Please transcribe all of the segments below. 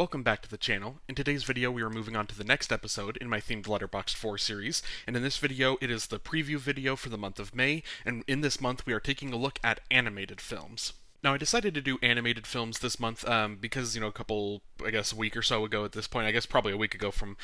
Welcome back to the channel. In today's video we are moving on to the next episode in my themed Letterboxd 4 series, and in this video it is the preview video for the month of May, and in this month we are taking a look at animated films. Now, I decided to do animated films this month because, a week or so ago at this point, I guess probably a week ago from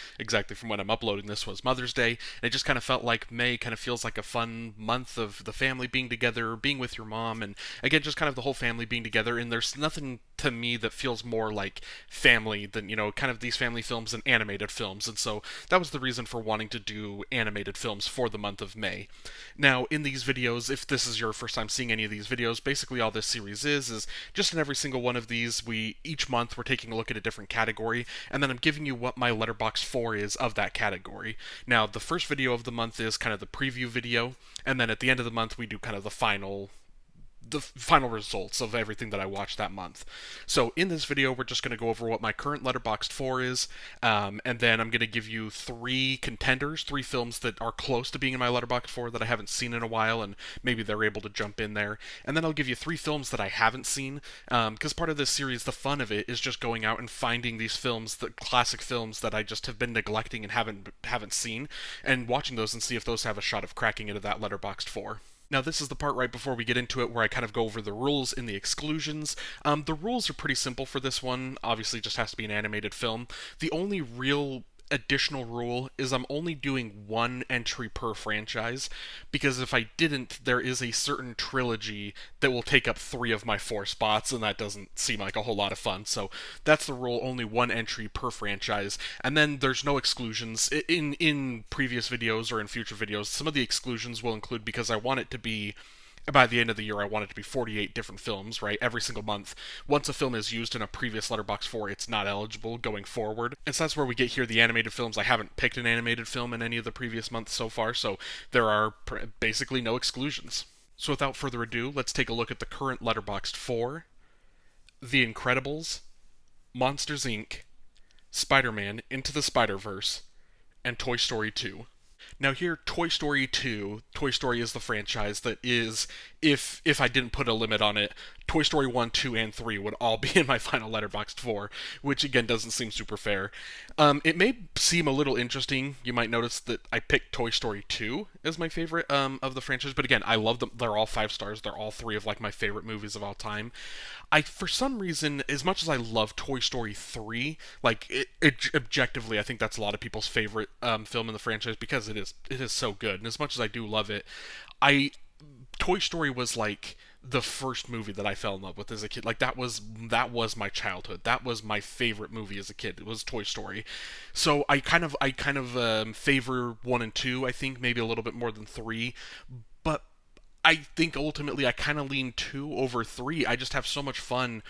when I'm uploading this was Mother's Day, and it just kind of felt like May kind of feels like a fun month of the family being together, being with your mom, and again, just kind of the whole family being together, and there's nothing to me that feels more like family than, kind of these family films and animated films, and so that was the reason for wanting to do animated films for the month of May. Now, in these videos, if this is your first time seeing any of these videos, basically all this series is just in every single one of these, each month we're taking a look at a different category, and then I'm giving you what my Letterboxd 4 is of that category. Now, the first video of the month is kind of the preview video, and then at the end of the month we do kind of the final results of everything that I watched that month. So in this video, we're just going to go over what my current Letterboxd 4 is, and then I'm going to give you three contenders, three films that are close to being in my Letterboxd 4 that I haven't seen in a while, and maybe they're able to jump in there. And then I'll give you three films that I haven't seen, because part of this series, the fun of it, is just going out and finding these films, the classic films that I just have been neglecting and haven't seen, and watching those and see if those have a shot of cracking into that Letterboxd 4. Now, this is the part right before we get into it where I kind of go over the rules in the exclusions. The rules are pretty simple for this one. Obviously, it just has to be an animated film. The only real additional rule is I'm only doing one entry per franchise, because if I didn't, there is a certain trilogy that will take up three of my four spots, and that doesn't seem like a whole lot of fun. So that's the rule, only one entry per franchise. And then there's no exclusions. In previous videos or in future videos, some of the exclusions will include, because I want it to be, by the end of the year, I want it to be 48 different films, right? Every single month. Once a film is used in a previous Letterboxd 4, it's not eligible going forward. And so that's where we get here the animated films. I haven't picked an animated film in any of the previous months so far, so there are basically no exclusions. So without further ado, let's take a look at the current Letterboxd 4, The Incredibles, Monsters, Inc., Spider-Man Into the Spider-Verse, and Toy Story 2. Now here, Toy Story 2, Toy Story is the franchise that is, if I didn't put a limit on it, Toy Story 1, 2, and 3 would all be in my final Letterboxd 4, which again doesn't seem super fair. It may seem a little interesting. You might notice that I picked Toy Story 2 as my favorite of the franchise, but again, I love them. They're all 5 stars. They're all three of like my favorite movies of all time. For some reason, as much as I love Toy Story 3, like objectively, I think that's a lot of people's favorite film in the franchise because it is so good. And as much as I do love it, I Toy Story was like the first movie that I fell in love with as a kid. Like that was my childhood. That was my favorite movie as a kid. It was Toy Story. So I favor 1 and 2. I think maybe a little bit more than 3, but I think ultimately I kind of lean 2 over 3. I just have so much fun.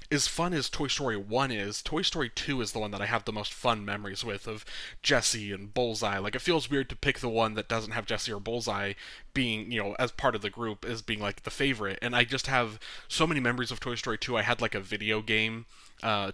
As fun as Toy Story 1 is, Toy Story 2 is the one that I have the most fun memories with, of Jessie and Bullseye. Like, it feels weird to pick the one that doesn't have Jessie or Bullseye being, as part of the group, as being, like, the favorite. And I just have so many memories of Toy Story 2. I had, like, a video game,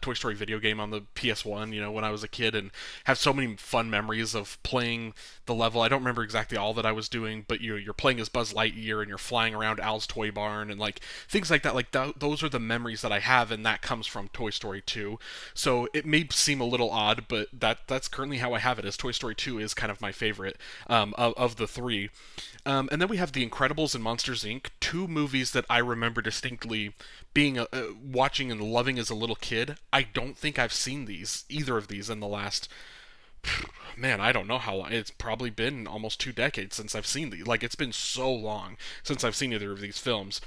Toy Story video game on the PS1, when I was a kid, and have so many fun memories of playing the level. I don't remember exactly all that I was doing, but you're playing as Buzz Lightyear, and you're flying around Al's Toy Barn, and, like, things like that. Like, those are the memories that I have, and that comes from Toy Story 2. So it may seem a little odd, but that's currently how I have it, as Toy Story 2 is kind of my favorite of the three. And then we have The Incredibles and Monsters, Inc., two movies that I remember distinctly being watching and loving as a little kid. I don't think I've seen either of these in the last, man, I don't know how long. It's probably been almost 2 decades since I've seen these. Like, it's been so long since I've seen either of these films.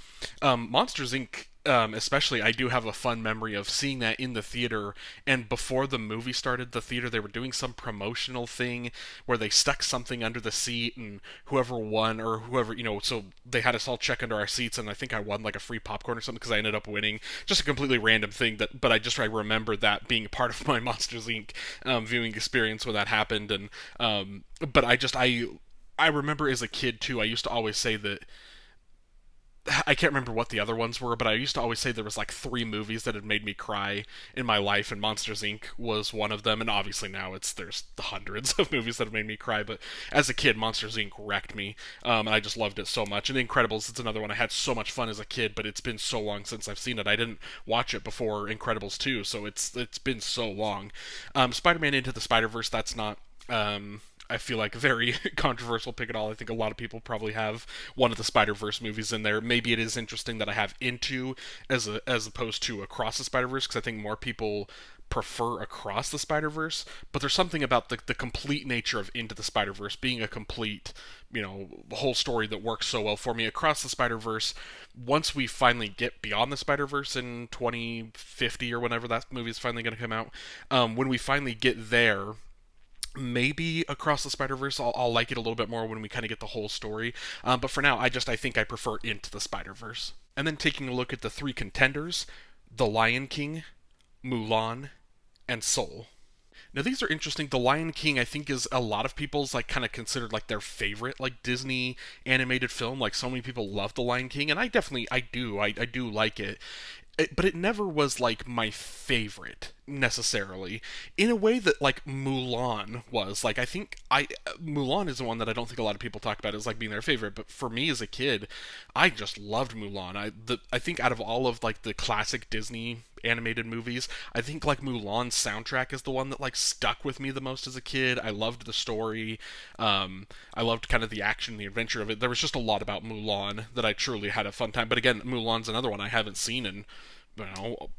Monsters, Inc., especially, I do have a fun memory of seeing that in the theater, and before the movie started, the theater, they were doing some promotional thing where they stuck something under the seat, and whoever won, or whoever, so they had us all check under our seats, and I think I won like a free popcorn or something because I ended up winning. Just a completely random thing, but I remember that being part of my Monsters, Inc. Viewing experience when that happened, and but I remember as a kid too, I used to always say that I can't remember what the other ones were, but I used to always say there was like three movies that had made me cry in my life, and Monsters Inc. was one of them. And obviously now there's hundreds of movies that have made me cry, but as a kid, Monsters Inc. wrecked me, and I just loved it so much. And The Incredibles, it's another one I had so much fun as a kid, but it's been so long since I've seen it. I didn't watch it before Incredibles 2, so it's been so long. Spider-Man Into the Spider-Verse, that's not. I feel like a very controversial pick at all. I think a lot of people probably have one of the Spider Verse movies in there. Maybe it is interesting that I have Into as opposed to Across the Spider Verse, because I think more people prefer Across the Spider Verse. But there's something about the complete nature of Into the Spider Verse being a complete, whole story that works so well for me. Across the Spider Verse, once we finally get beyond the Spider Verse in 2050 or whenever that movie is finally going to come out, when we finally get there, maybe Across the Spider Verse, I'll like it a little bit more when we kind of get the whole story. But for now, I think I prefer Into the Spider Verse. And then taking a look at the three contenders: The Lion King, Mulan, and Soul. Now these are interesting. The Lion King, I think, is a lot of people's like kind of considered like their favorite like Disney animated film. Like so many people love The Lion King, and I do like but it never was like my favorite necessarily in a way that like Mulan was. Like I think I Mulan is the one that I don't think a lot of people talk about as like being their favorite, but for me as a kid, I just loved Mulan. I think out of all of like the classic Disney animated movies, I think like Mulan's soundtrack is the one that like stuck with me the most as a kid. I loved the story. I loved kind of the action, the adventure of it. There was just a lot about Mulan that I truly had a fun time. But again, Mulan's another one I haven't seen in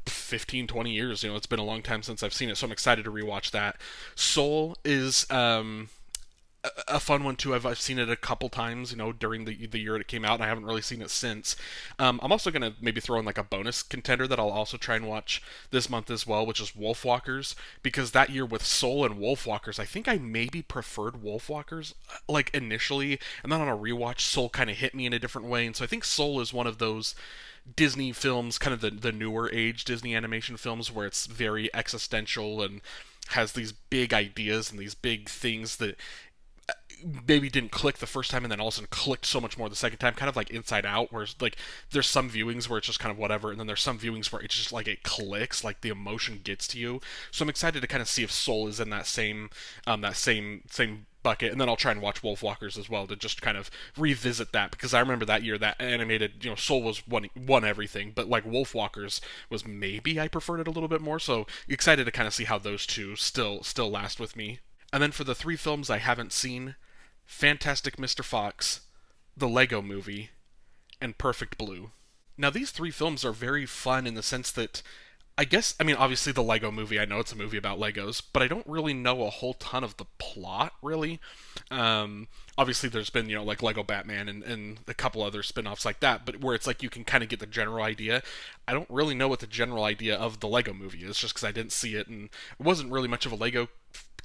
15, 20 years. It's been a long time since I've seen it, so I'm excited to rewatch that. Soul is a fun one too. I've seen it a couple times, during the year it came out, and I haven't really seen it since. I'm also gonna maybe throw in like a bonus contender that I'll also try and watch this month as well, which is Wolfwalkers, because that year with Soul and Wolfwalkers, I think I maybe preferred Wolfwalkers like initially, and then on a rewatch, Soul kind of hit me in a different way, and so I think Soul is one of those Disney films, kind of the newer age Disney animation films, where it's very existential and has these big ideas and these big things that maybe didn't click the first time and then all of a sudden clicked so much more the second time, kind of like Inside Out, where like there's some viewings where it's just kind of whatever, and then there's some viewings where it's just like it clicks, like the emotion gets to you. So I'm excited to kind of see if Soul is in that same bucket, and then I'll try and watch Wolfwalkers as well to just kind of revisit that, because I remember that year that animated, Soul was won everything, but like Wolfwalkers was maybe I preferred it a little bit more. So excited to kind of see how those two still last with me. And then for the three films I haven't seen: Fantastic Mr. Fox, The Lego Movie, and Perfect Blue. Now, these three films are very fun in the sense that I mean, obviously, The Lego Movie, I know it's a movie about Legos, but I don't really know a whole ton of the plot, really. Obviously, there's been, like Lego Batman and a couple other spin offs like that, but where it's like you can kind of get the general idea. I don't really know what the general idea of The Lego Movie is, just because I didn't see it, and it wasn't really much of a Lego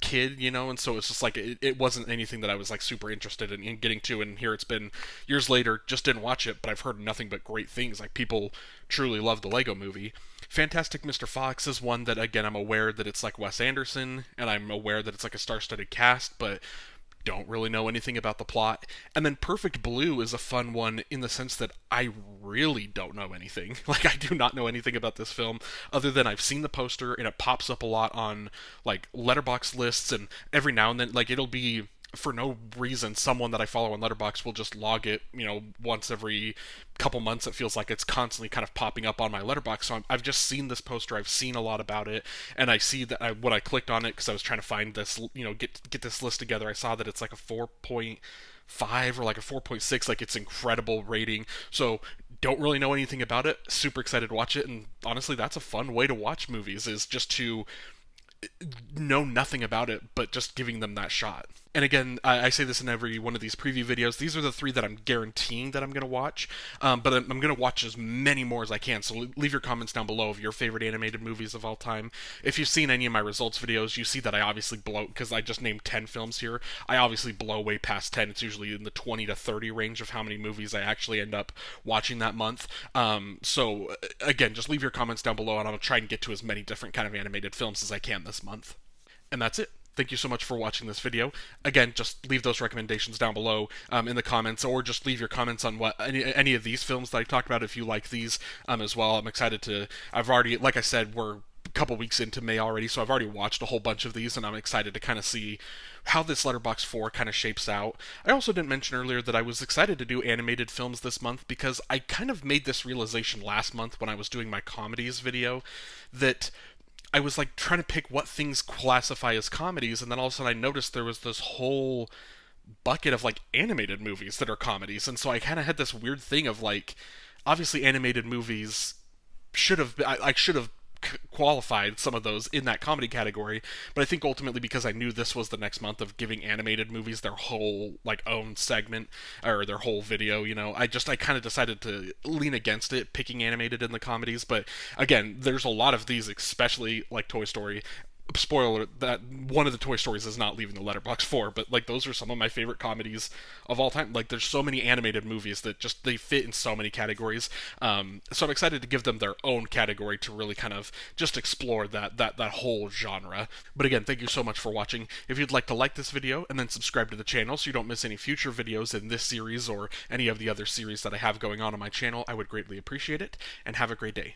kid, and so it's just like it wasn't anything that I was like super interested in getting to, and here it's been years later, just didn't watch it, but I've heard nothing but great things. Like people truly love the Lego Movie. Fantastic Mr. Fox is one that, again, I'm aware that it's like Wes Anderson, and I'm aware that it's like a star-studded cast, but don't really know anything about the plot. And then Perfect Blue is a fun one in the sense that I really don't know anything. Like, I do not know anything about this film other than I've seen the poster and it pops up a lot on like Letterboxd lists, and every now and then, like, it'll be for no reason, someone that I follow on Letterboxd will just log it, once every couple months. It feels like it's constantly kind of popping up on my Letterboxd. So I've just seen this poster, I've seen a lot about it, and I see that when I clicked on it, because I was trying to find this, get this list together, I saw that it's like a 4.5 or like a 4.6, like it's incredible rating. So don't really know anything about it, super excited to watch it, and honestly, that's a fun way to watch movies, is just to know nothing about it, but just giving them that shot. And again, I say this in every one of these preview videos, these are the three that I'm guaranteeing that I'm going to watch, but I'm going to watch as many more as I can, so leave your comments down below of your favorite animated movies of all time. If you've seen any of my results videos, you see that I obviously blow, because I just named 10 films here, I obviously blow way past 10. It's usually in the 20 to 30 range of how many movies I actually end up watching that month. So again, just leave your comments down below, and I'll try and get to as many different kind of animated films as I can this month. And that's it. thank you so much for watching this video. Again, just leave those recommendations down below in the comments, or just leave your comments on what any of these films that I talked about if you like these as well. I'm excited to. I've already, like I said, we're a couple weeks into May already, so I've already watched a whole bunch of these, and I'm excited to kind of see how this Letterboxd 4 kind of shapes out. I also didn't mention earlier that I was excited to do animated films this month because I kind of made this realization last month when I was doing my comedies video that I was like trying to pick what things classify as comedies, and then all of a sudden I noticed there was this whole bucket of like animated movies that are comedies, and so I kind of had this weird thing of like, obviously animated movies should have I should have qualified some of those in that comedy category, but I think ultimately because I knew this was the next month of giving animated movies their whole like own segment or their whole video, I kind of decided to lean against it, picking animated in the comedies. But again, there's a lot of these, especially like Toy Story. Spoiler that one of the Toy Stories is not leaving the Letterboxd 4, but like those are some of my favorite comedies of all time. Like there's so many animated movies that just they fit in so many categories. So I'm excited to give them their own category to really kind of just explore that whole genre. But again, thank you so much for watching. If you'd like to like this video and then subscribe to the channel so you don't miss any future videos in this series or any of the other series that I have going on my channel, I would greatly appreciate it. And have a great day.